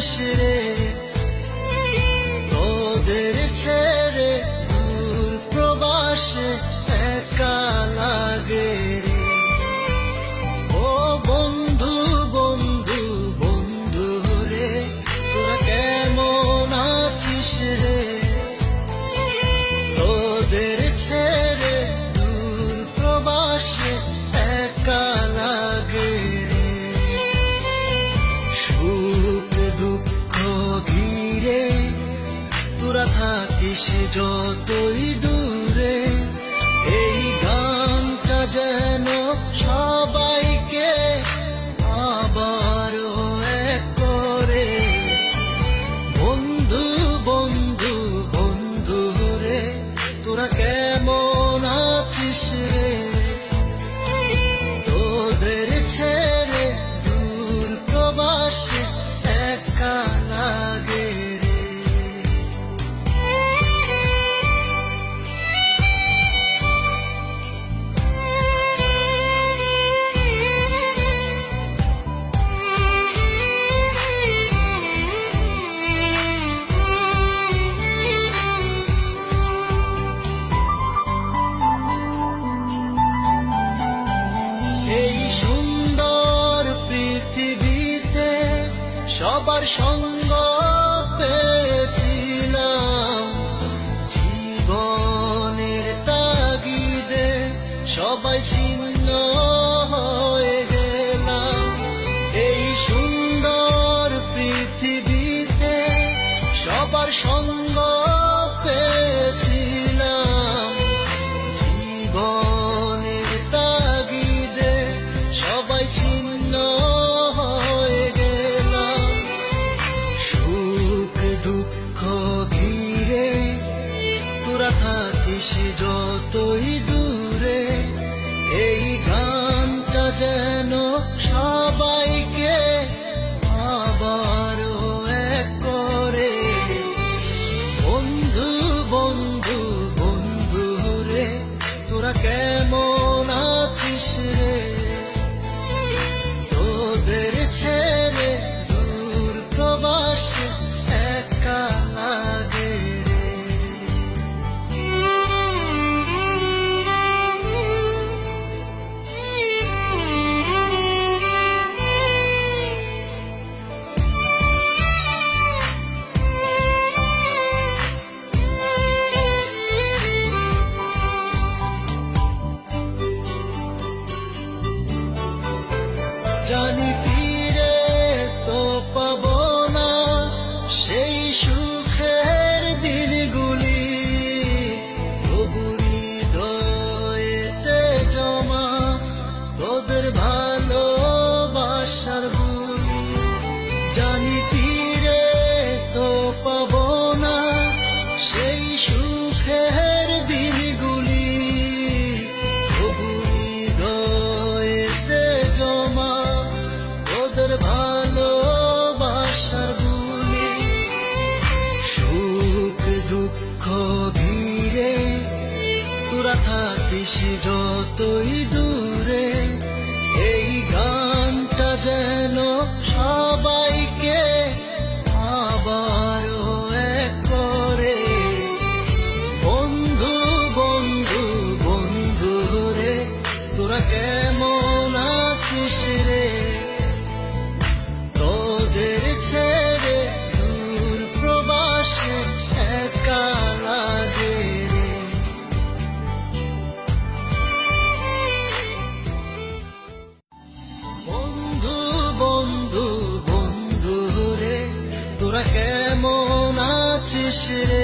আছিস রে, তোদের ছেড়ে দূর প্রবাসে একা লাগে রে। ও বন্ধু বন্ধু বন্ধু রে, তোরা কেমন আছিস রে, তোদের ছেড়ে দূর প্রবাসে একা লাগে রে। সুখ দুঃখ ঘিরে তোরা থাকিস যতই দূরে, এই গানটা যেন সবাইকে আবারও এক করে। বন্ধু বন্ধু বন্ধু রে, তোরা কেমন আছিস রে, তোদের ছেড়ে দূর প্রবাসে একা লাগে রে। এই সুন্দর পৃথিবীতে সবার সঙ্গ পেয়েছিলাম, জীবনের তাগিদে সবাই ছিন্ন হয়ে গেলাম। এই সুন্দর পৃথিবীতে সবার সঙ্গ পেয়েছিলাম, জীবনের তাগিদে সবাই ছিন্ন হয়ে গেলাম। সুখ দুঃখ ঘিরে তোরা থাকিস যতই দূরে, এই গানটা যেন সবাইকে আবারও এক করে। বন্ধু বন্ধু বন্ধু রে, তোরা কেমন আছিস রে, তোদের ছেড়ে দূর প্রবাসে একা লাগে রে। জানি ফিরে তো পাবো না সেই সুখের দিনগুলি, তবু হৃদয়েতে জমা তোদের ভালোবাসার বুলি। জানি ফিরে তো পাবো না সেই সুখের দিনগুলি, তবু হৃদয়েতে জমা তোদের ভালোবাসার বুলি। সুখ দুঃখ ঘিরে তোরা থাকিস যতই দূরে, এই গানটা যেন সবাইকে আবারও এক করে। বন্ধু বন্ধু বন্ধু রে, তোরা কেমন আছিস রে, তোদের ছেড়ে দূর প্রবাসে একা লাগে রে। বন্ধু বন্ধু বন্ধু রে, তোরা কেমন আছিস রে,